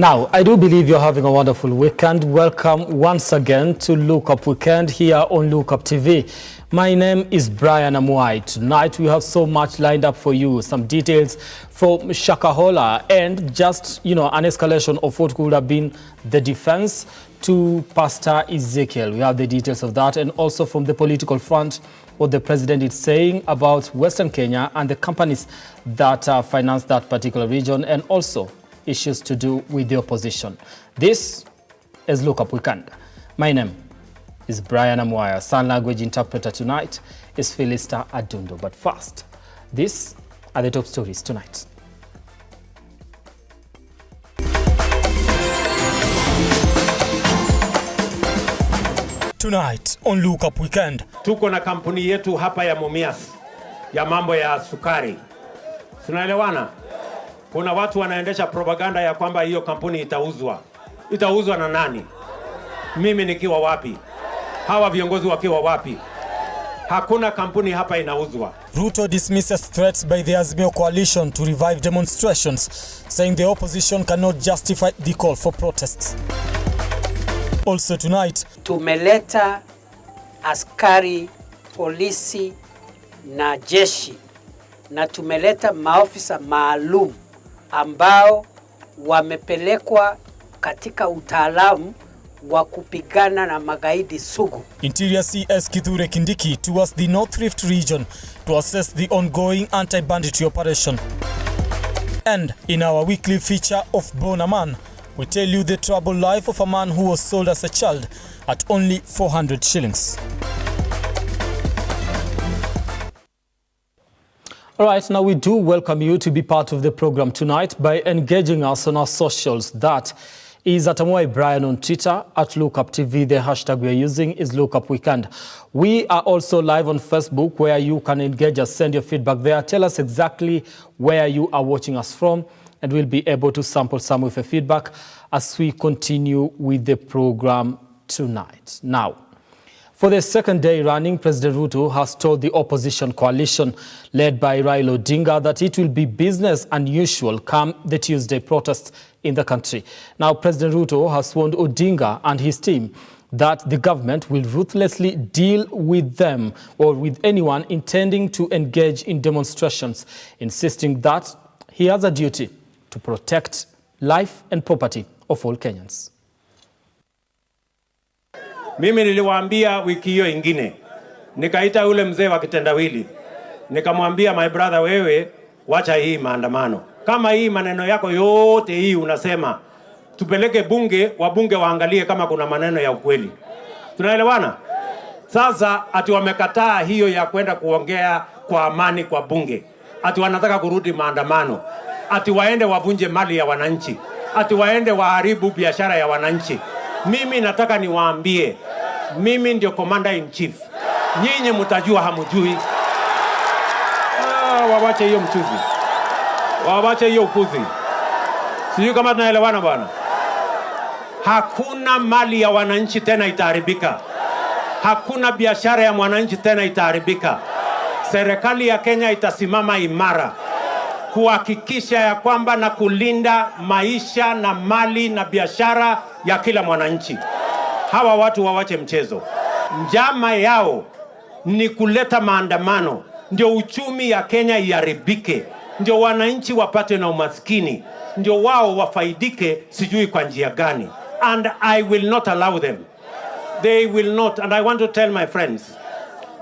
Now, I do believe you're having a wonderful weekend. Welcome once again to Lookup Weekend here on Lookuptv. My name is Brian Amwai. Tonight we have so much lined up for you. Some details from Shakahola and just, an escalation of what could have been the defense to Pastor Ezekiel. We have the details of that, and also from the political front, what the president is saying about Western Kenya and the companies that finance that particular region, and also issues to do with the opposition. This is Lookup Weekend. My name is Brian Amwai. Sign language interpreter tonight is Philista Adundo. But first, these are the top stories tonight. Tonight on Lookup Weekend. Tuko na kampuni yetu hapa ya Mumias ya mambo ya sukari. Tunaelewana? Kuna watu wanaendesha propaganda ya kwamba hiyo kampuni itauzwa. Itauzwa na nani? Mimi nikiwa wapi? Hawa viongozi wakiwa wapi? Hakuna kampuni hapa inauzwa. Ruto dismisses threats by the Azimio coalition to revive demonstrations, saying the opposition cannot justify the call for protests. Also tonight, tumeleta askari, polisi na jeshi, na tumeleta maofisa maalum ambao wamepelekwa katika utaalamu wa kupigana na magaidi sugu. Interior CS Kithure Kindiki towards the North Rift region to assess the ongoing anti-banditry operation. And in our weekly feature of Born a Man, we tell you the troubled life of a man who was sold as a child at only 400 shillings. All right, now we do welcome you to be part of the program tonight by engaging us on our socials. That is at Amwai Brian on Twitter, at Lookuptv. The hashtag we are using is Lookup Weekend. We are also live on Facebook, where you can engage us, send your feedback there. Tell us exactly where you are watching us from, and we'll be able to sample some of your feedback as we continue with the program tonight. Now, for the second day running, President Ruto has told the opposition coalition led by Raila Odinga that it will be business unusual come the Tuesday protests in the country. Now, President Ruto has warned Odinga and his team that the government will ruthlessly deal with them or with anyone intending to engage in demonstrations, insisting that he has a duty to protect life and property of all Kenyans. Mimi niliwaambia wiki hiyo ingine, nikaita ule mzee wa kitendawili, nikamwambia my brother, wewe wacha hii maandamano. Kama hii maneno yako yote hii unasema, tupeleke bunge, wabunge waangalie kama kuna maneno ya ukweli. Tunaelewana? Sasa ati wamekataa hiyo ya kwenda kuongea kwa amani kwa bunge. Ati wanataka kurudi maandamano. Ati waende wavunje mali ya wananchi. Ati waende waharibu biashara ya wananchi. Mimi nataka niwaambie, mimi ndio commander in chief. Nyinyi mtajua hamujui. Wawache hiyo mchuzi. Wawache hiyo ukuzi. Sijui kama tunaelewana bwana. Hakuna mali ya wananchi tena itaharibika. Hakuna biashara ya mwananchi tena itaharibika. Serikali ya Kenya itasimama imara kuhakikisha ya kwamba na kulinda maisha na mali na biashara ya kila mwananchi. Hawa watu wawache mchezo. Njama yao ni kuleta maandamano, ndio uchumi ya Kenya iharibike, ndio wananchi wapate na umaskini, ndio wao wafaidike sijui kwa njia gani. And I will not allow them. They will not. And I want to tell my friends,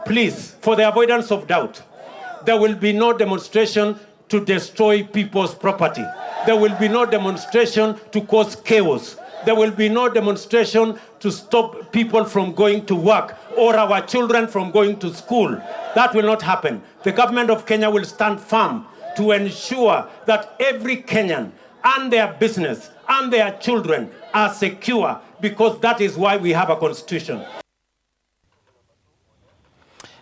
please, for the avoidance of doubt, there will be no demonstration to destroy people's property. There will be no demonstration to cause chaos. There will be no demonstration to stop people from going to work or our children from going to school. That will not happen. The government of Kenya will stand firm to ensure that every Kenyan and their business and their children are secure, because that is why we have a constitution.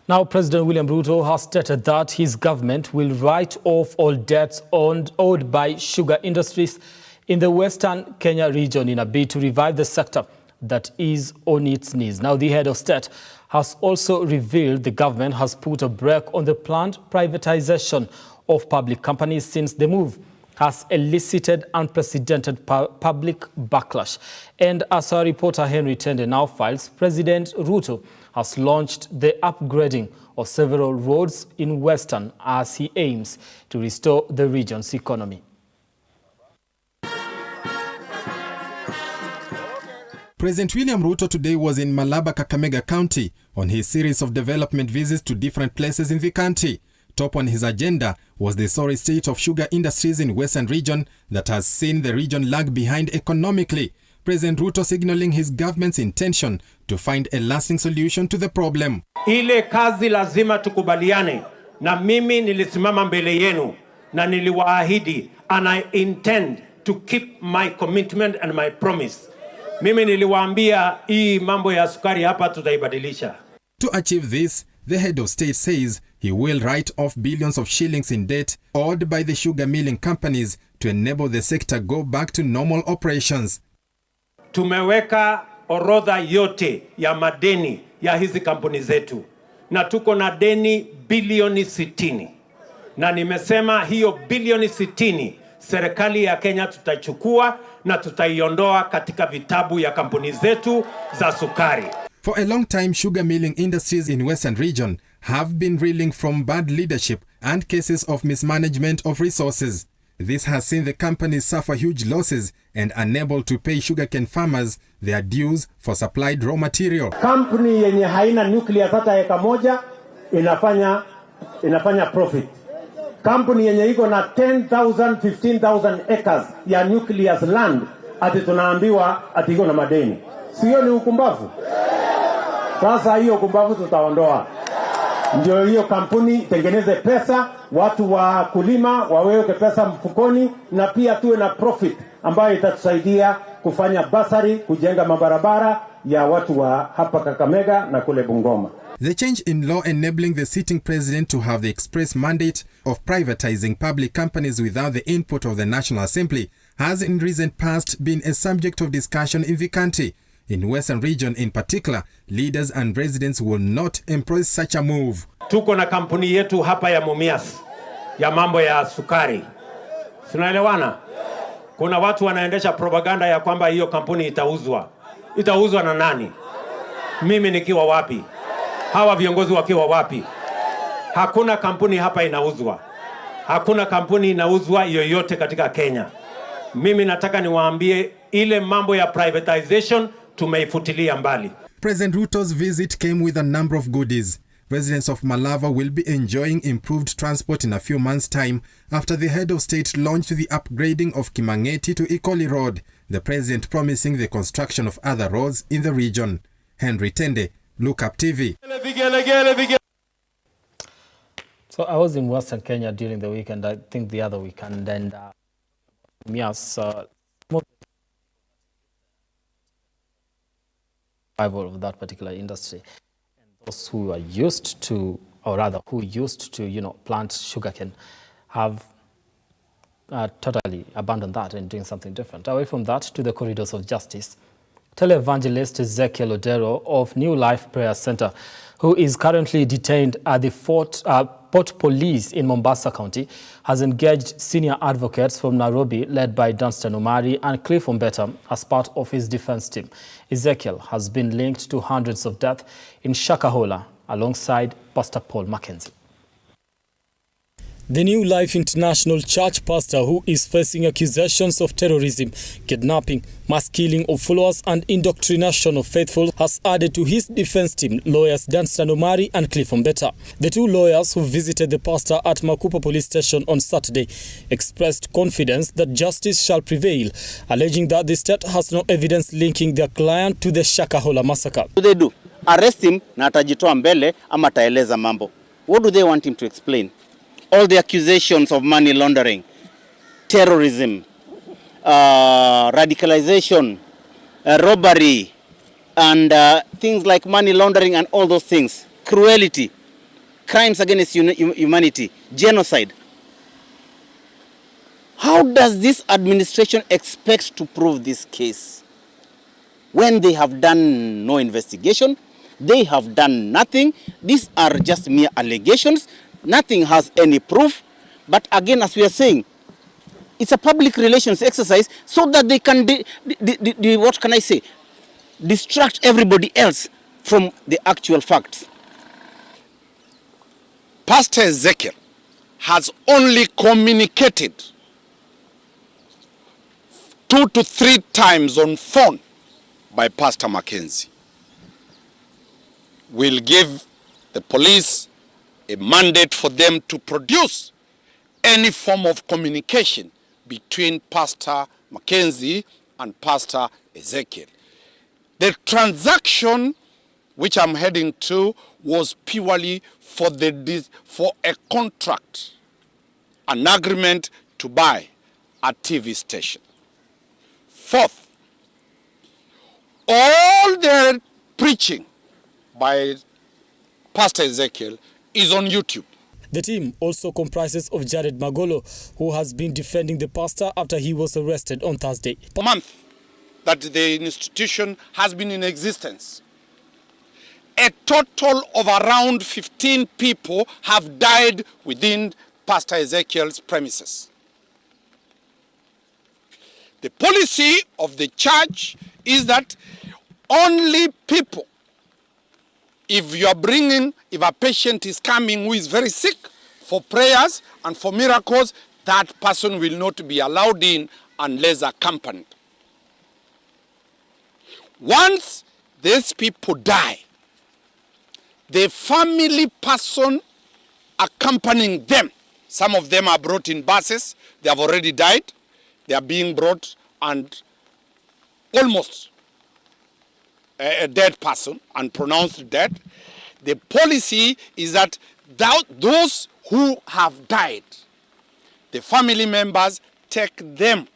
Now, President William Ruto has stated that his government will write off all debts owed by sugar industries in the Western Kenya region in a bid to revive the sector that is on its knees. Now, the head of state has also revealed the government has put a brake on the planned privatization of public companies since the move has elicited unprecedented public backlash. And as our reporter Henry Tende now files, President Ruto has launched the upgrading of several roads in Western as he aims to restore the region's economy. President William Ruto today was in Malaba, Kakamega County on his series of development visits to different places in the country. Top on his agenda was the sorry state of sugar industries in Western region that has seen the region lag behind economically. President Ruto signaling his government's intention to find a lasting solution to the problem. Ile kazi lazima tukubaliane, na mimi nilisimama mbele yenu na niliwaahidi, and I intend to keep my commitment and my promise. Mimi niliwaambia hii mambo ya sukari hapa tutaibadilisha. To achieve this, the head of state says he will write off billions of shillings in debt owed by the sugar milling companies to enable the sector go back to normal operations. Tumeweka orodha yote ya madeni ya hizi kampuni zetu, na tuko na deni bilioni 60. Na nimesema hiyo bilioni 60 serikali ya Kenya tutachukua na tutaiondoa katika vitabu ya kampuni zetu za sukari. For a long time, sugar milling industries in Western region have been reeling from bad leadership and cases of mismanagement of resources. This has seen the companies suffer huge losses and unable to pay sugarcane farmers their dues for supplied raw material. Kampuni yenye haina nuclear hata eka moja inafanya profit. Kampuni yenye iko na 10,000 15,000 acres ya nuclear land ati tunaambiwa ati iko na madeni. Sio ni ukumbavu? Sasa hiyo ukumbavu tutaondoa. Ndio hiyo kampuni tengeneze pesa, watu wa kulima waweke pesa mfukoni, na pia tuwe na profit ambayo itatusaidia kufanya basari, kujenga mabarabara ya watu wa hapa Kakamega na kule Bungoma. The change in law enabling the sitting president to have the express mandate of privatizing public companies without the input of the National Assembly has in recent past been a subject of discussion in the country. In Western region in particular, leaders and residents will not embrace such a move. Tuko na kampuni yetu hapa ya Mumias ya mambo ya sukari. Tunaelewana? Kuna watu wanaendesha propaganda ya kwamba hiyo kampuni itauzwa. Itauzwa na nani? Mimi nikiwa wapi? Hawa viongozi wakiwa wapi? Hakuna kampuni hapa inauzwa. Hakuna kampuni inauzwa yoyote katika Kenya. Mimi nataka niwaambie ile mambo ya privatization tumeifutilia mbali. President Ruto's visit came with a number of goodies. Residents of Malava will be enjoying improved transport in a few months' time after the head of state launched the upgrading of Kimangeti to Ikoli Road, the president promising the construction of other roads in the region. Henry Tende, Lookup TV. So I was in Western Kenya during the weekend, I think the other weekend, and yes, of that particular industry, and those who are used to, or rather who used to, plant sugarcane, have totally abandoned that and doing something different. Away from that, to the corridors of justice, televangelist Ezekiel Odero of New Life Prayer Center, who is currently detained at the Port Police in Mombasa County, has engaged senior advocates from Nairobi led by Dunstan Omari and Cliff Ombeta as part of his defense team. Ezekiel has been linked to hundreds of deaths in Shakahola alongside Pastor Paul Mackenzie. The New Life International Church pastor, who is facing accusations of terrorism, kidnapping, mass killing of followers and indoctrination of faithful, has added to his defense team lawyers Dunstan Omari and Cliff Ombeta. The two lawyers who visited the pastor at Makupa police station on Saturday expressed confidence that justice shall prevail, alleging that the state has no evidence linking their client to the Shakahola massacre. What do they do? Arrest him na atajitoa mbele ama ataeleza mambo. What do they want him to explain? All the accusations of money laundering, terrorism, radicalization, robbery, and things like money laundering and all those things, cruelty, crimes against humanity, genocide. How does this administration expect to prove this case when they have done no investigation? They have done nothing. These are just mere allegations. Nothing has any proof. But again, as we are saying, It's a public relations exercise so that they can, what can I say, distract everybody else from the actual facts. Pastor Ezekiel has only communicated 2 to 3 times on phone by Pastor Mackenzie. We'll give the police a mandate for them to produce any form of communication between Pastor Mackenzie and Pastor Ezekiel. The transaction which I'm heading to was purely for a contract, an agreement to buy a TV station. Fourth, all the preaching by Pastor Ezekiel is on YouTube. The team also comprises of Jared Magolo, who has been defending the pastor after he was arrested on Thursday. A month that the institution has been in existence, a total of around 15 people have died within Pastor Ezekiel's premises. The policy of the church is that only people, if a patient is coming who is very sick for prayers and for miracles, that person will not be allowed in unless accompanied. Once these people die, the family person accompanying them, some of them are brought in buses, they have already died, they are being brought and almost a dead person and pronounced dead. The policy is that those who have died, the family members take them.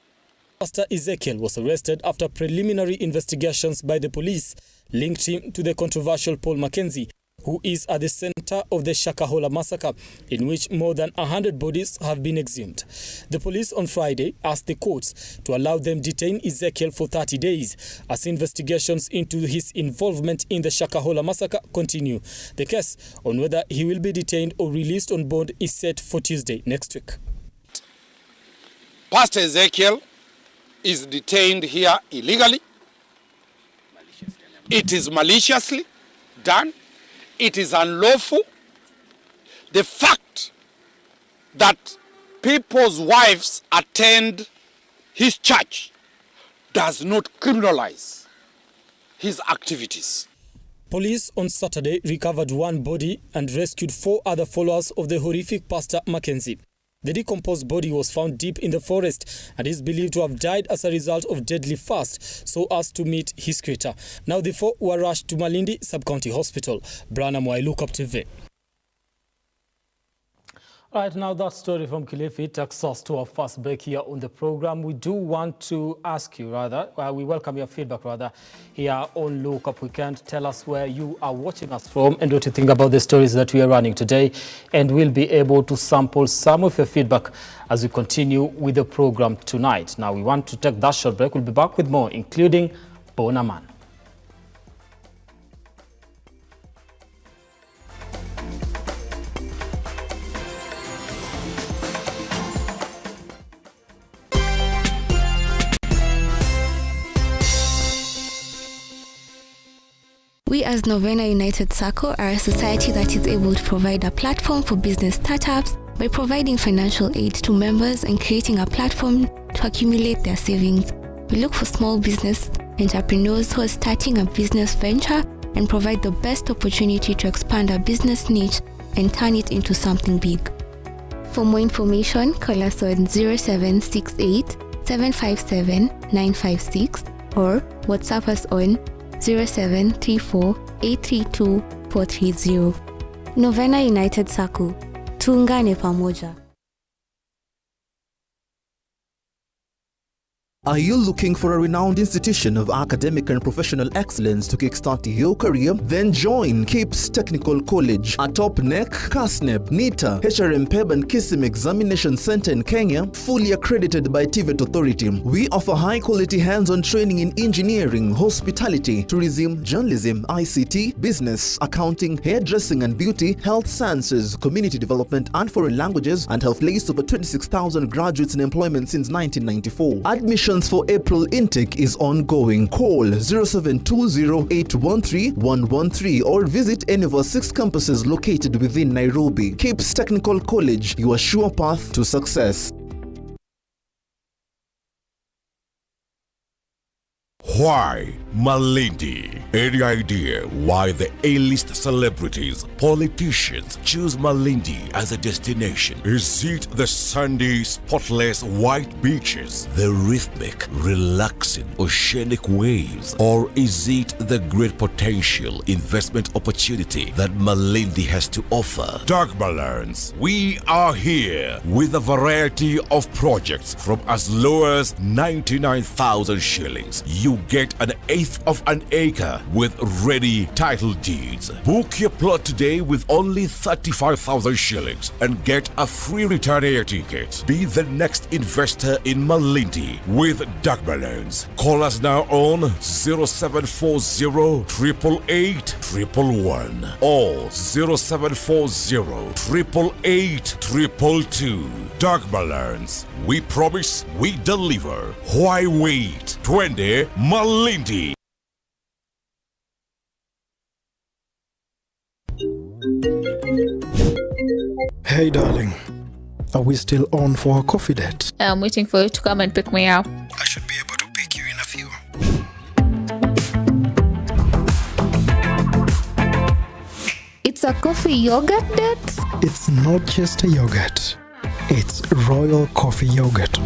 Pastor Ezekiel was arrested after preliminary investigations by the police linked him to the controversial Paul Mackenzie, who is at the center of the Shakahola massacre, in which more than 100 bodies have been exhumed. The police on Friday asked the courts to allow them detain Ezekiel for 30 days as investigations into his involvement in the Shakahola massacre continue. The case on whether he will be detained or released on bond is set for Tuesday next week. Pastor Ezekiel is detained here illegally. It is maliciously done. It is unlawful. The fact that people's wives attend his church does not criminalize his activities. Police on Saturday recovered one body and rescued 4 other followers of the horrific Pastor Mackenzie. The decomposed body was found deep in the forest and is believed to have died as a result of deadly fast so as to meet his creator. Now the 4 were rushed to Malindi Sub-County Hospital. Amwai, Lookuptv. Right, now that story from Kilifi takes us to our first break here on the program. We do want to ask you, we welcome your feedback, here on Lookup Weekend. Tell us where you are watching us from and what you think about the stories that we are running today. And we'll be able to sample some of your feedback as we continue with the program tonight. Now, we want to take that short break. We'll be back with more, including Bonaman. We as Novena United Circle are a society that is able to provide a platform for business startups by providing financial aid to members and creating a platform to accumulate their savings. We look for small business entrepreneurs who are starting a business venture and provide the best opportunity to expand our business niche and turn it into something big. For more information, call us on 0768 757 956 or WhatsApp us on 0734 832 430. Novena United Circle. Tuungane pamoja. Are you looking for a renowned institution of academic and professional excellence to kickstart your career? Then join KIPS Technical College, a top NEC, CASNEP, NITA, HRMPEB and KISIM examination center in Kenya, fully accredited by TVET Authority. We offer high-quality hands-on training in engineering, hospitality, tourism, journalism, ICT, business, accounting, hairdressing and beauty, health sciences, community development and foreign languages, and have placed over 26,000 graduates in employment since 1994. Admission for April intake is ongoing. Call 0720813113 or visit any of our 6 campuses located within Nairobi. KIPS Technical College, your sure path to success. Why Malindi? Any idea why the A-list celebrities, politicians choose Malindi as a destination? Is it the sandy, spotless white beaches, the rhythmic, relaxing oceanic waves, or is it the great potential investment opportunity that Malindi has to offer? Dagmar learns we are here with a variety of projects from as low as 99,000 shillings. You get an eighth of an acre with ready title deeds. Book your plot today with only 35,000 shillings and get a free return air ticket. Be the next investor in Malindi with Dagmar Loans. Call us now on 0740 888 111 or 0740 888 222. Dagmar Loans. We promise, we deliver. Why wait? 20 Malindi. Hey darling, are we still on for a coffee date? I'm waiting for you to come and pick me up. I should be able to pick you in a few. It's a coffee yogurt date? It's not just a yogurt, it's royal coffee yogurt.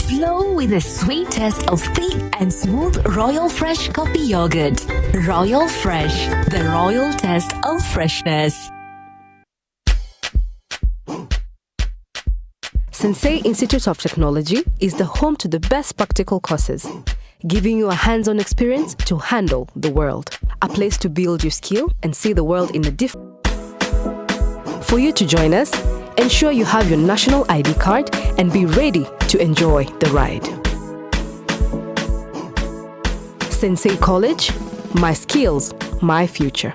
Flow with the sweet taste of thick and smooth Royal Fresh coffee yogurt. Royal Fresh, the royal taste of freshness. Sensei Institute of Technology is the home to the best practical courses, giving you a hands-on experience to handle the world. A place to build your skill and see the world in a different. For you to join us, ensure you have your national ID card and be ready to enjoy the ride. Sensei College, my skills, my future.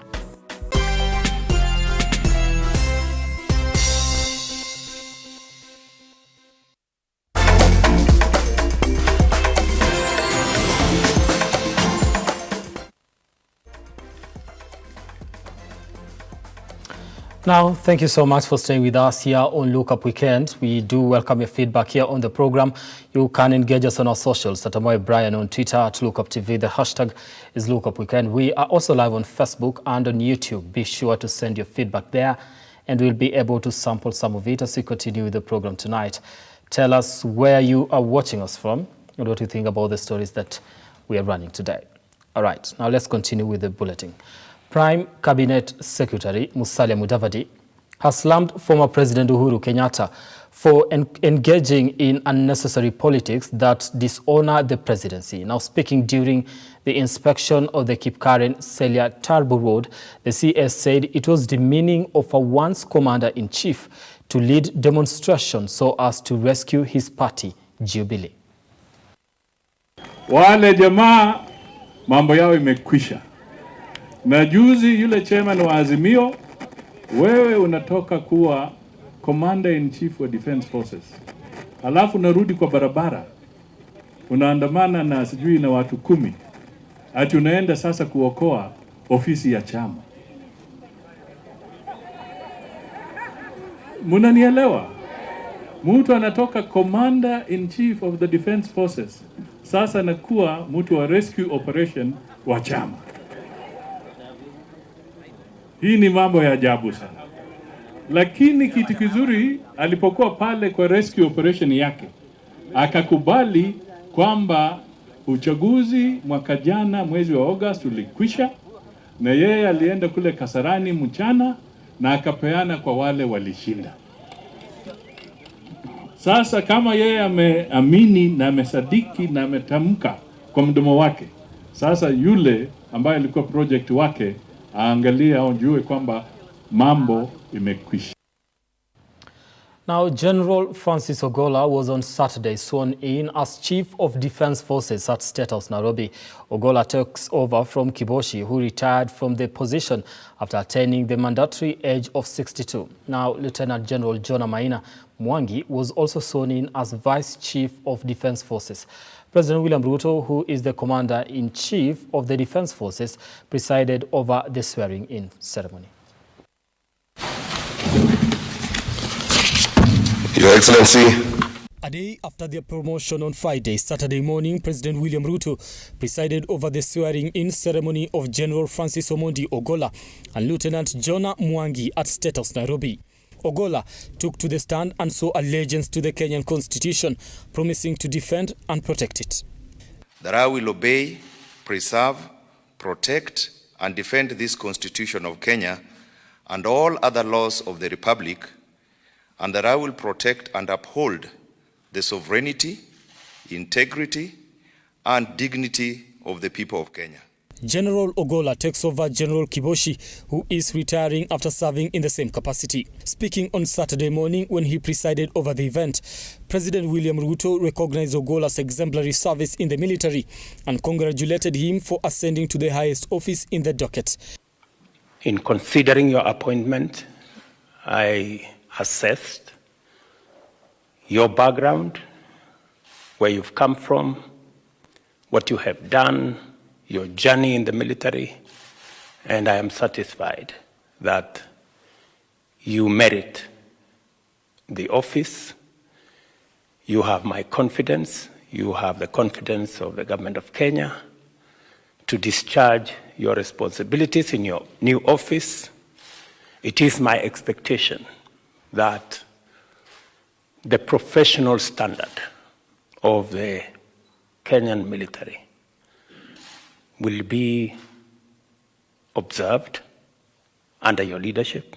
Now, thank you so much for staying with us here on Lookup Weekend. We do welcome your feedback here on the program. You can engage us on our socials at Amwai Brian on Twitter, at Lookuptv. The hashtag is Lookup Weekend. We are also live on Facebook and on YouTube. Be sure to send your feedback there, and we'll be able to sample some of it as we continue with the program tonight. Tell us where you are watching us from and what you think about the stories that we are running today. All right, now let's continue with the bulletin. Prime Cabinet Secretary Musalia Mudavadi has slammed former President Uhuru Kenyatta for engaging in unnecessary politics that dishonor the presidency. Now, speaking during the inspection of the Kipkaren-Celia Turbo Road, the CS said it was demeaning of a once commander-in-chief to lead demonstrations so as to rescue his party, Jubilee. Wale jamaa mambo yao imekwisha. Na juzi yule chairman wa Azimio, wewe unatoka kuwa Commander in Chief wa Defense Forces. Alafu narudi kwa barabara, unaandamana na sijui na watu 10. Ati unaenda sasa kuokoa ofisi ya chama. Munanielewa? Mtu anatoka Commander in Chief of the Defense Forces. Sasa nakuwa mtu wa rescue operation wa chama. Hii ni mambo ya ajabu sana. Lakini kitu kizuri alipokuwa pale kwa rescue operation yake, akakubali kwamba uchaguzi mwaka jana mwezi wa August ulikwisha, na yeye alienda kule Kasarani mchana na akapeana kwa wale walishinda. Sasa kama yeye ameamini na amesadiki na ametamka kwa mdomo wake, sasa yule ambaye alikuwa project wake aangalie au jue kwamba mambo imekwisha. Now, General Francis Ogolla was on Saturday sworn in as Chief of Defense Forces at State House, Nairobi. Ogolla takes over from Kiboshi, who retired from the position after attaining the mandatory age of 62. Now, Lieutenant General John Maina Mwangi was also sworn in as Vice Chief of Defense Forces. President William Ruto, who is the Commander-in-Chief of the Defense Forces, presided over the swearing-in ceremony. Your Excellency. A day after their promotion on Friday, Saturday morning, President William Ruto presided over the swearing-in ceremony of General Francis Omondi Ogolla and Lieutenant Jonah Mwangi at State House, Nairobi. Ogolla took to the stand and swore allegiance to the Kenyan Constitution, promising to defend and protect it. That I will obey, preserve, protect, and defend this Constitution of Kenya and all other laws of the Republic, and that I will protect and uphold the sovereignty, integrity, and dignity of the people of Kenya. General Ogolla takes over General Kiboshi, who is retiring after serving in the same capacity. Speaking on Saturday morning when he presided over the event, President William Ruto recognized Ogolla's exemplary service in the military and congratulated him for ascending to the highest office in the docket. In considering your appointment, I assessed your background, where you've come from, what you have done, your journey in the military, and I am satisfied that you merit the office. You have my confidence. You have the confidence of the government of Kenya to discharge your responsibilities in your new office. It is my expectation that the professional standard of the Kenyan military will be observed under your leadership.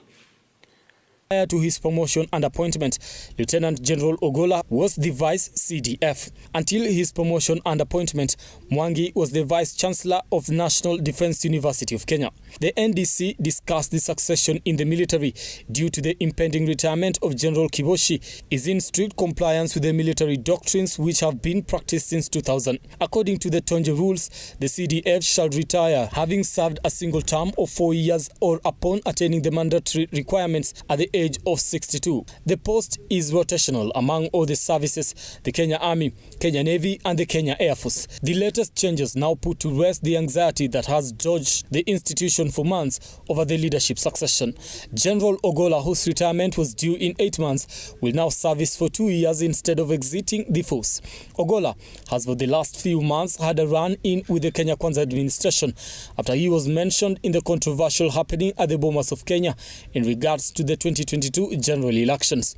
Prior to his promotion and appointment, Lieutenant General Ogolla was the Vice CDF. Until his promotion and appointment, Mwangi was the Vice Chancellor of National Defense University of Kenya. The NDC discussed the succession in the military due to the impending retirement of General Kiboshi is in strict compliance with the military doctrines which have been practiced since 2000. According to the Tonje rules, the CDF shall retire having served a single term of 4 years or upon attaining the mandatory requirements at the age of 62. The post is rotational among all the services, the Kenya Army, Kenya Navy and the Kenya Air Force. The latest changes now put to rest the anxiety that has dogged the institution for months over the leadership succession. General Ogolla, whose retirement was due in 8 months, will now service for 2 years instead of exiting the force. Ogolla has for the last few months had a run-in with the Kenya Kwanza administration after he was mentioned in the controversial happening at the Bomas of Kenya in regards to the 2022 general elections.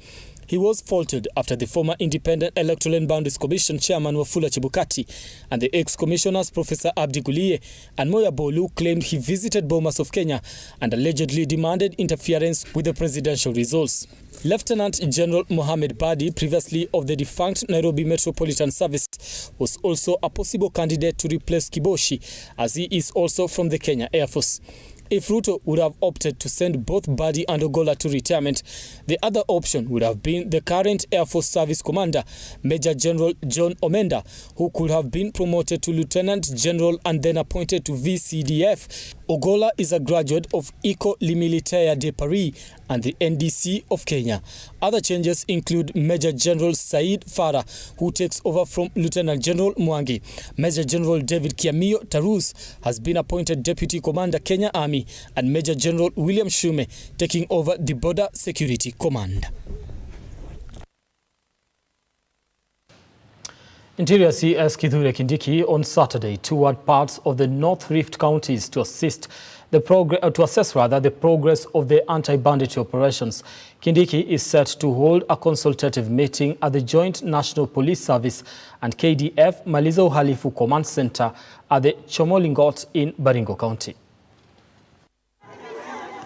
He was faulted after the former Independent Electoral and Boundaries Commission Chairman Wafula Chebukati and the ex-commissioners Professor Abdi Guliye and Moya Bolu claimed he visited Bomas of Kenya and allegedly demanded interference with the presidential results. Lieutenant General Mohamed Badi, previously of the defunct Nairobi Metropolitan Service, was also a possible candidate to replace Kiboshi, as he is also from the Kenya Air Force. If Ruto would have opted to send both Badi and Ogolla to retirement, the other option would have been the current Air Force Service Commander, Major General John Omenda, who could have been promoted to Lieutenant General and then appointed to VCDF. Ogolla is a graduate of École Militaire de Paris and the NDC of Kenya. Other changes include Major General Said Farah, who takes over from Lieutenant General Mwangi. Major General David Kiamio Tarus has been appointed Deputy Commander Kenya Army, and Major General William Shume taking over the Border Security Command. Interior CS Kithure Kindiki on Saturday toured parts of the North Rift counties to assess the progress of the anti-banditry operations. Kindiki is set to hold a consultative meeting at the Joint National Police Service and KDF Maliza Uhalifu Command Center at the Chomolingot in Baringo County.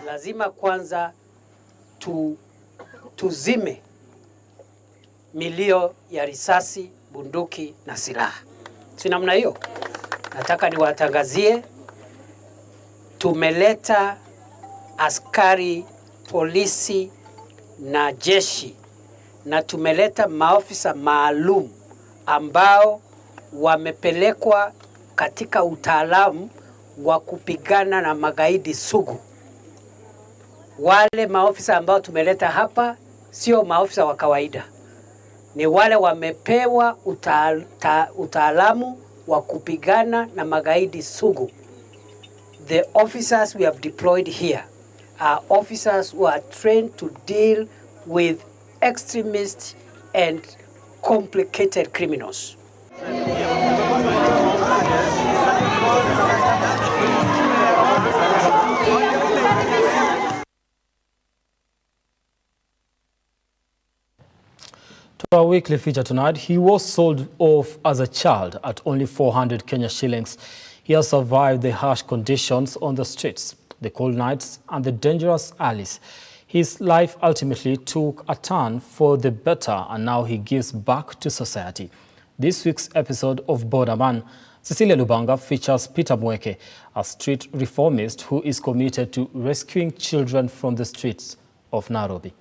Lazima kwanza tuzime milio ya risasi, bunduki na silaha. Si namna hiyo? Nataka niwatangazie tumeleta askari polisi na jeshi na tumeleta maofisa maalum ambao wamepelekwa katika utaalamu wa kupigana na magaidi sugu. Wale maofisa ambao tumeleta hapa sio maofisa wa kawaida. Ni wale wamepewa utaalamu wa kupigana na magaidi sugu. The officers we have deployed here are officers who are trained to deal with extremists and complicated criminals. To our weekly feature tonight, he was sold off as a child at only 400 Kenya shillings. He has survived the harsh conditions on the streets, the cold nights and the dangerous alleys. His life ultimately took a turn for the better and now he gives back to society. This week's episode of Borderman, Cecilia Lubanga, features Peter Mweke, a street reformist who is committed to rescuing children from the streets of Nairobi.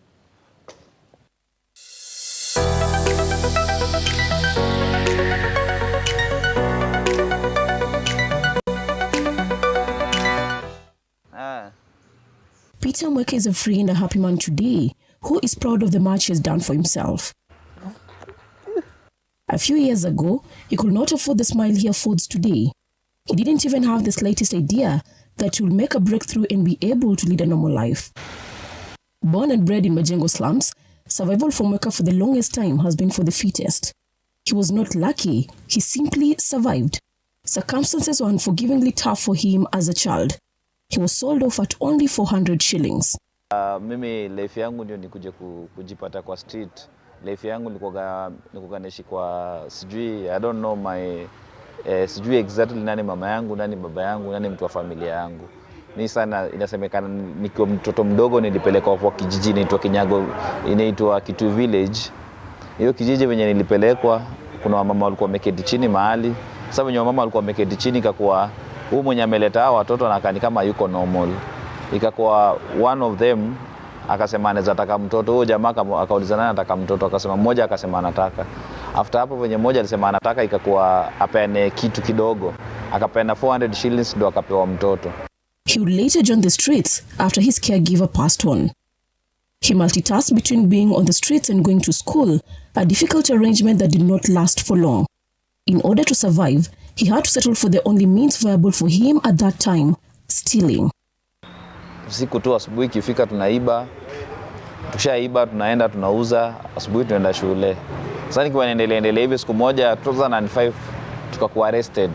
Peter Mweke is a free and a happy man today who is proud of the much he has done for himself. A few years ago, he could not afford the smile he affords today. He didn't even have the slightest idea that he will make a breakthrough and be able to lead a normal life. Born and bred in Majengo slums, survival for Mweke for the longest time has been for the fittest. He was not lucky, he simply survived. Circumstances were unforgivingly tough for him as a child. He was sold off at only 400 shillings. Mimi life yangu ndio nikuje kujipata kwa street. Life yangu nilikuwa naishi kwa sijui, I don't know my sijui exactly nani mama yangu, nani baba yangu, nani mtu wa familia yangu. Mimi sana inasemekana nikiwa mtoto mdogo nilipelekwa kwa kijiji inaitwa Kinyago, inaitwa Kitu village. Hiyo kijiji venye nilipelekwa kuna wamama walikuwa wameketi chini mahali. Sasa venye wamama walikuwa wameketi chini ikakuwa huyu mwenye ameleta hao watoto anakaa kama yuko normal. Ikakuwa one of them akasema anaweza taka mtoto. Huyo jamaa akauliza nani anataka mtoto, akasema mmoja akasema anataka. After hapo venye mmoja alisema anataka ikakuwa apene kitu kidogo. Akapeana 400 shillings ndio akapewa mtoto. He would later join the streets after his caregiver passed on. He multitasked between being on the streets and going to school, a difficult arrangement that did not last for long. In order to survive, he had to settle for the only means viable for him at that time, stealing. Siku tu asubuhi ikifika tunaiba. Tukishaiba tunaenda tunauza, asubuhi tunaenda shule. Sasa nikiwa naendelea hivi siku moja 2005 tukakuwa arrested.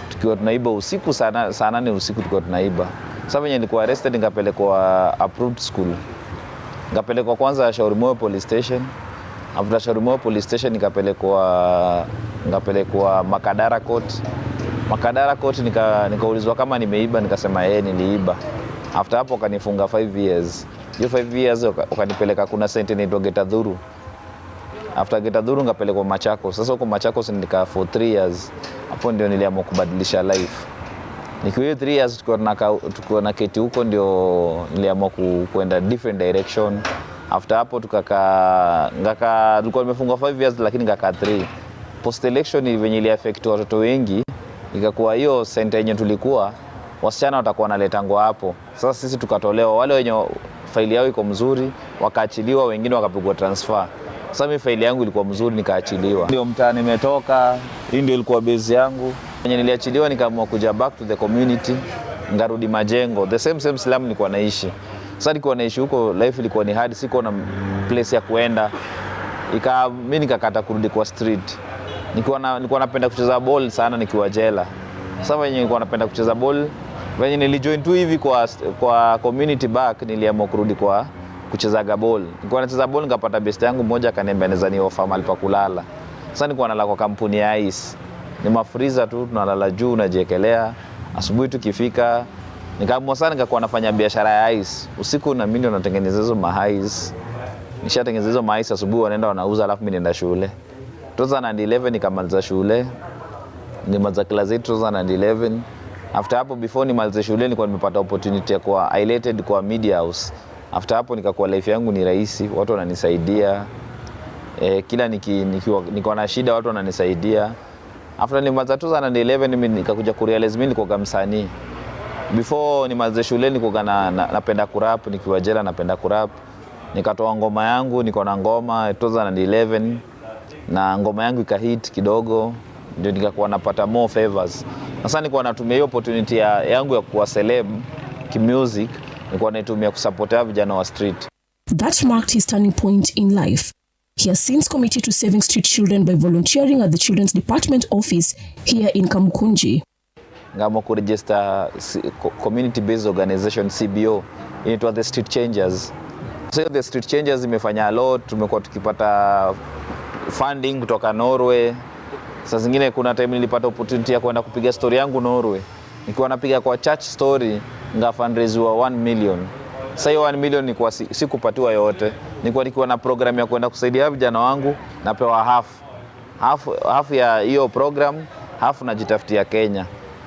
Tukiwa tunaiba usiku sana 8 usiku tulikuwa tunaiba. Sasa venye nilikuwa arrested nikapelekwa approved school. Nikapelekwa kwanza Shauri Moyo police station. After Shauri Moyo police station nikapelekwa Makadara court. Makadara court nikaulizwa kama nimeiba, nikasema niliiba. After hapo wakanifunga 5 years. Hiyo 5 years wakanipeleka kuna sente inaitwa Getadhuru. After Getadhuru nikapelekwa Machakos. Sasa huko Machakos nilikaa for 3 years. Hapo ndio niliamua kubadilisha life. Nikiwa 3 years tukiwa na keti huko ndio niliamua kwenda different direction. After hapo tulikuwa nimefungwa 5 years lakini ngakaa 3. Post election venye ili affect watoto wengi ikakuwa hiyo center yenye tulikuwa wasichana watakuwa wanaletangwa hapo. Sasa sisi tukatolewa, wale wenye faili yao iko mzuri wakaachiliwa, wengine wakapigwa transfer. Sasa mimi faili yangu ilikuwa mzuri nikaachiliwa. Ndio mtaani nimetoka, hii ndio ilikuwa base yangu. Wenye niliachiliwa nikaamua kuja back to the community, ngarudi Majengo, the same slum nilikuwa naishi. Sasa nilikuwa naishi huko, life ilikuwa ni hard, siko na place ya kuenda. Mimi nikakata kurudi kwa street. Nilikuwa napenda kucheza ball sana nikiwa jela. Sasa venye nilikuwa napenda kucheza ball, venye nilijoin tu hivi kwa community back niliamua kurudi kwa kucheza ball. Nilikuwa nacheza ball nikapata best yangu mmoja akaniambia naweza ni offer mahali pa kulala. Sasa nilikuwa nalala kwa kampuni ya ice. Ni mafreezer tu tunalala juu unajiekelea. Asubuhi tukifika Nikaamua sana nikakuwa nafanya biashara ya ice. Usiku na mimi ndo natengeneza hizo ice. Nishatengeneza hizo ice asubuhi wanaenda wanauza alafu mimi nenda shule. 2011 nikamaliza shule. Nimaliza class 8 2011. After hapo before nimalize shule nilikuwa nimepata opportunity ya kuwa highlighted kwa media house. After hapo nikakuwa life yangu ni rahisi, watu wananisaidia. Kila nikiwa na shida watu wananisaidia. After nimaliza 2011 mimi nikakuja kurealize mimi niko msanii. Before nimalize shule nilikuwa napenda kurap, nikiwa jela napenda kurap. Nikatoa ngoma yangu, niko na ngoma 2011 na ngoma yangu ikahit kidogo, ndio nikakuwa napata more favors. Sasa nilikuwa natumia hiyo opportunity yangu ya kuwa celeb kimusic, nilikuwa naitumia kusupport vijana wa street. That marked his turning point in life. He has since committed to saving street children by volunteering at the Children's Department office here in Kamukunji. Ngamo ku register community based organization CBO, inaitwa the Street Changers. So the Street Changers imefanya a lot, tumekuwa tukipata funding kutoka Norway. Sasa zingine kuna time nilipata opportunity ya kwenda kupiga story yangu Norway. Nikiwa napiga kwa church story nga fundraise wa 1 million. Sasa hiyo 1 million nilikuwa sikupatiwa yote. Nikiwa na program ya kwenda kusaidia vijana wangu napewa half ya hiyo program, half najitafutia Kenya.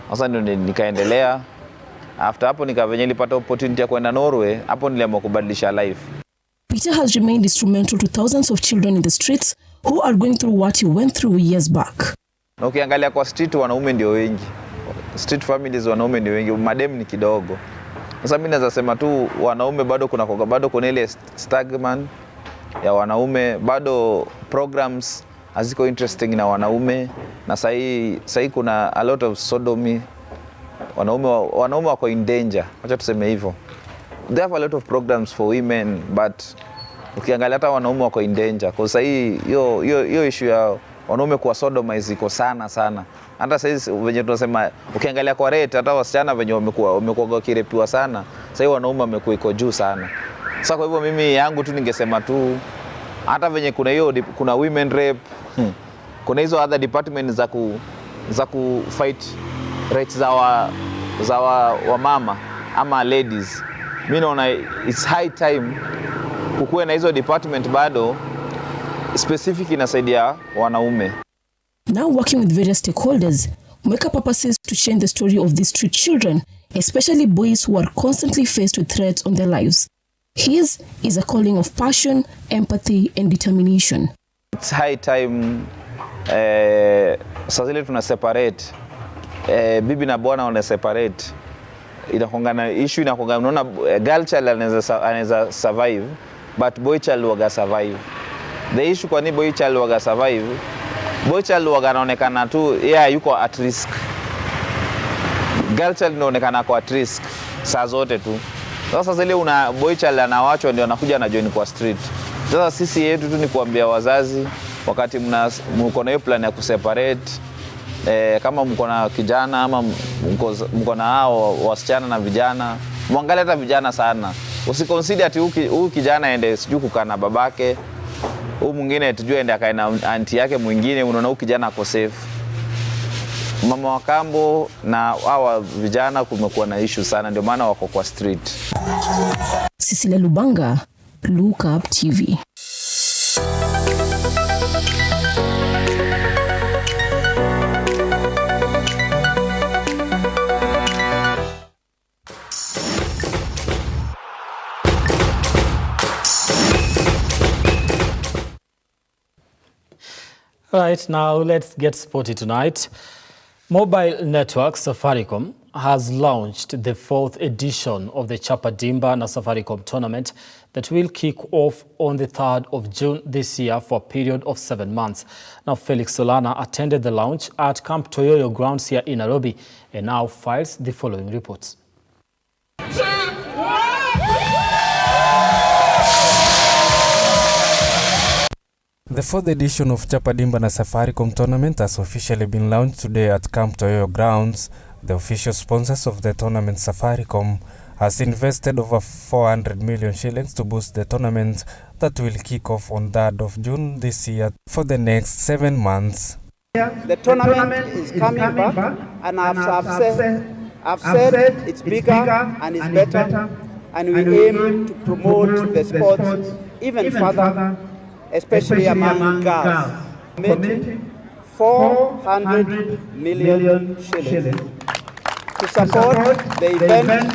Sasa ndio nikaendelea. After hapo venye nilipata opportunity ya kwenda Norway, hapo niliamua kubadilisha life. Peter has remained instrumental to thousands of children in the streets who are going through what he went through years back. Na ukiangalia kwa street wanaume ndio wengi. Street families wanaume ndio wengi, madem ni kidogo. Sasa mimi naweza sema tu wanaume bado kuna ile stagnant ya wanaume, bado programs haziko interesting na wanaume, na sasa kuna a lot of sodomy. Wanaume wako in danger, acha tuseme hivyo. They have a lot of programs for women, but ukiangalia hata wanaume wako in danger. Kwa sasa hiyo issue ya wanaume kuwa sodomize iko sana. Hata sasa venye tunasema ukiangalia kwa rate hata wasichana venye wamekuwa kirepiwa sana, sasa wanaume wamekuwa iko juu sana. Sasa kwa hivyo mimi yangu tu ningesema tu hata venye kuna women rape, kuna hizo other departments za ku fight rights za wa mama ama ladies. Mimi naona it's high time kukuwe na hizo department bado specific inasaidia wanaume. Now working with various stakeholders, Mweka purposes to change the story of these street children, especially boys who are constantly faced with threats on their lives. His is a calling of passion, empathy and determination. It's high time sasa zile tuna separate bibi na bwana wana separate. Inakongana issue unaona girl child anaweza survive but boy child waga survive. The issue kwa ni boy child waga survive, boy child waga anaonekana tu yuko at risk. Girl child inaonekana kwa at risk saa zote tu. Sasa zile una boy child anawachwa ndio anakuja na join kwa street. Sasa sisi yetu tu ni kuambia wazazi wakati mko na hiyo plan ya kuseparate, kama mko na kijana ama mko na hao wasichana na vijana, muangalie hata vijana sana. Usiconsider ati huyu kijana aende sijui kukaa na babake, huyu mwingine tujue aende akae na aunti yake mwingine, unaona huyu kijana ako safe. Mama wa kambo na hawa vijana kumekuwa na issue sana, ndio maana wako kwa street. Cecilia Lubanga, Lookup TV. Right, now let's get sporty tonight. Mobile network Safaricom has launched the 4th edition of the Chapa Dimba na Safaricom tournament that will kick off on the 3rd of June this year for a period of 7 months. Now, Felix Solana attended the launch at Camp Toyoyo grounds here in Nairobi and now files the following reports. The 4th edition of Chapa Dimba na Safaricom tournament has officially been launched today at Camp Toyoyo grounds. The official sponsors of the tournament, Safaricom, has invested over 400 million shillings to boost the tournament that will kick off on 3rd of June this year for the next 7 months. The tournament is coming back, and I've said I've said it's bigger and it's better, and we aim to promote the sports even further, especially among girls. Committing 400 million shillings to support the event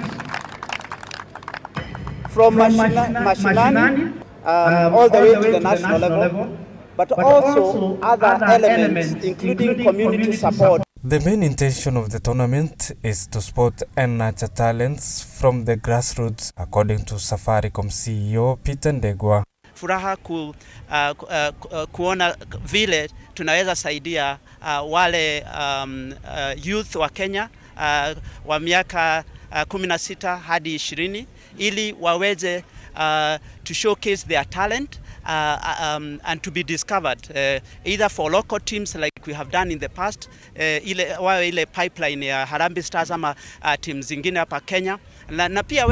from Mashinani all the way to the national level, but also other elements, including community support. The main intention of the tournament is to spot and nurture talents from the grassroots, according to Safaricom CEO Peter Ndegwa. Furaha kuona vile tunaweza saidia wale youth wa Kenya wa miaka 16 hadi 20 ili waweze to showcase their talent and to be discovered either for local teams like we have done in the past, ile pipeline ya Harambee Stars ama teams zingine hapa Kenya, na pia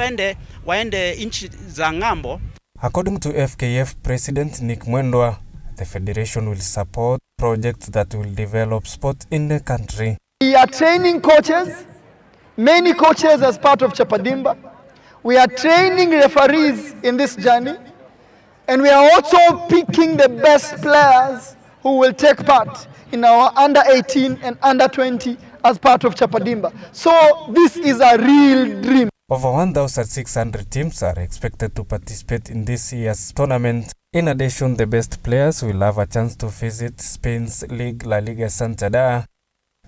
waende nchi za ng'ambo. According to FKF President Nick Mwendwa, the federation will support projects that will develop sport in the country. We are training coaches, many coaches as part of Chapadimba. We are training referees in this journey, and we are also picking the best players who will take part in our under 18 and under 20 as part of Chapadimba. So this is a real dream. Over 1,600 teams are expected to participate in this year's tournament. In addition, the best players will have a chance to visit Spain's league La Liga Santander.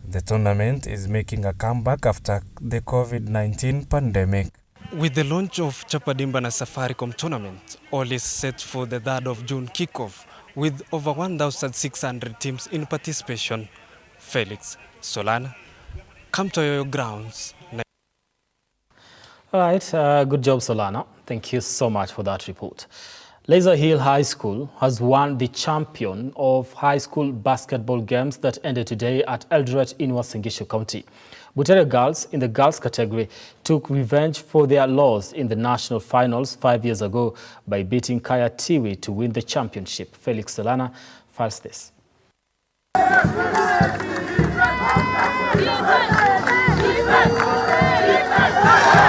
The tournament is making a comeback after the COVID-19 pandemic. With the launch of Chapadimba na Safaricom tournament, all is set for the 3rd of June kickoff, with over 1,600 teams in participation. Felix Solana, come to your grounds. All right, good job, Solana. Thank you so much for that report. Laser Hill High School has won the champion of high school basketball games that ended today at Eldoret in Uasin Gishu County. Butere girls in the girls category took revenge for their loss in the national finals 5 years ago by beating Kaya Tiwi to win the championship. Felix Solana files this.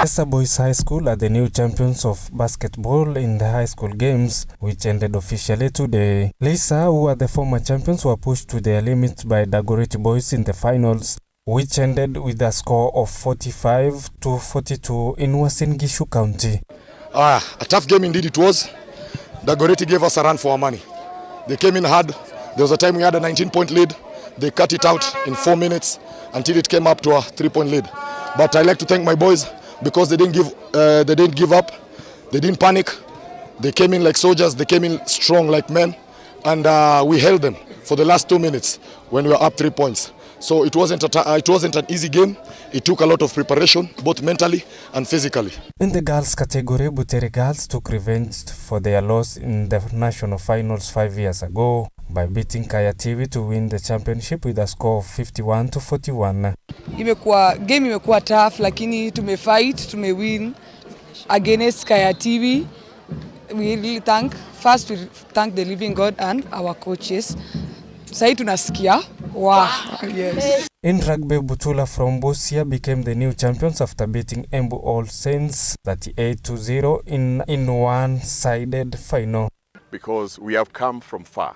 Esa Boys High School are the new champions of basketball in the high school games, which ended officially today. Lisa, who are the former champions, were pushed to their limits by Dagoretti Boys in the finals, which ended with a score of 45-42 in Uasin Gishu County. A tough game indeed it was. Dagoretti gave us a run for our money. They came in hard. There was a time we had a 19-point lead. They cut it out in 4 minutes until it came up to a 3-point lead. But I like to thank my boys because they didn't give up. They didn't panic. They came in like soldiers. They came in strong like men, and we held them for the last 2 minutes when we were up 3 points. So it wasn't an easy game. It took a lot of preparation, both mentally and physically. In the girls category, Butere girls took revenge for their loss in the national finals 5 years ago by beating Kaya TV to win the championship with a score of 51-41. Game imekuwa tough, lakini tumefight, tumewin against Kaya TV. We really thank the living God and our coaches. Sai tunasikia. Wow. Yes. In rugby, Butula from Busia became the new champions after beating Embu All Saints 38-0 in one-sided final. Because we have come from far,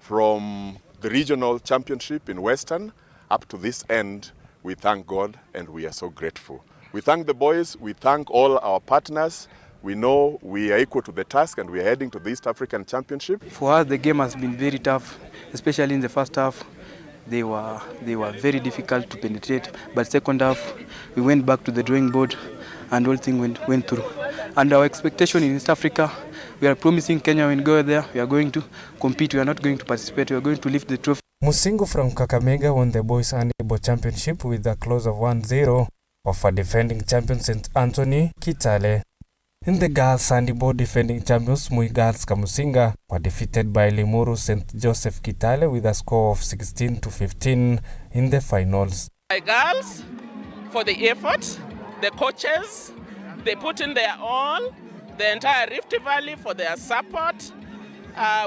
from the regional championship in Western up to this end. We thank God and we are so grateful. We thank the boys, we thank all our partners. We know we are equal to the task and we are heading to the East African Championship. For us, the game has been very tough, especially in the first half. They were very difficult to penetrate, but second half we went back to the drawing board and all things went through. And our expectation in East Africa, we are promising Kenya when we go there, we are going to compete, we are not going to participate, we are going to lift the trophy. Musingu from Kakamega won the boys handball championship with a close of 1-0 over defending champion St. Anthony Kitale. In the girls handball, defending champions Mui Girls Kamusinga were defeated by Limuru St. Joseph Kitale with a score of 16-15 in the finals. My girls, for the effort, the coaches, they put in their all, the entire Rift Valley for their support.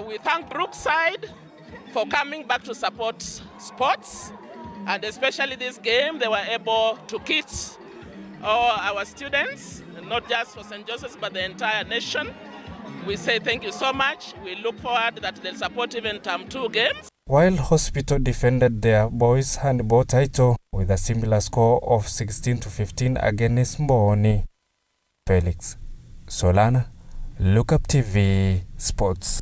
We thank Brookside for coming back to support sports. And especially this game, they were able to kit all our students, not just for St. Joseph's, but the entire nation. We say thank you so much. We look forward that they'll support even Term 2 games. While Hospital defended their boys handball title with a similar score of 16-15 against Mboni. Felix Solana, Lookup TV Sports.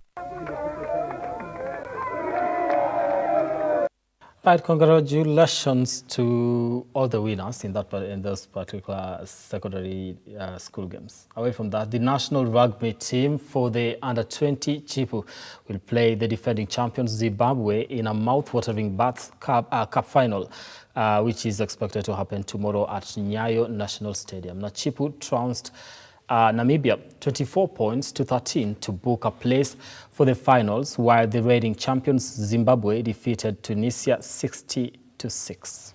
Right, congratulations to all the winners in those particular secondary school games. Away from that, the national rugby team for the under-20 Chipu will play the defending champions Zimbabwe in a mouth-watering cup final, which is expected to happen tomorrow at Nyayo National Stadium. Now, Chipu trounced Namibia 24 points to 13 to book a place for the finals, while the reigning champions Zimbabwe defeated Tunisia 60-6.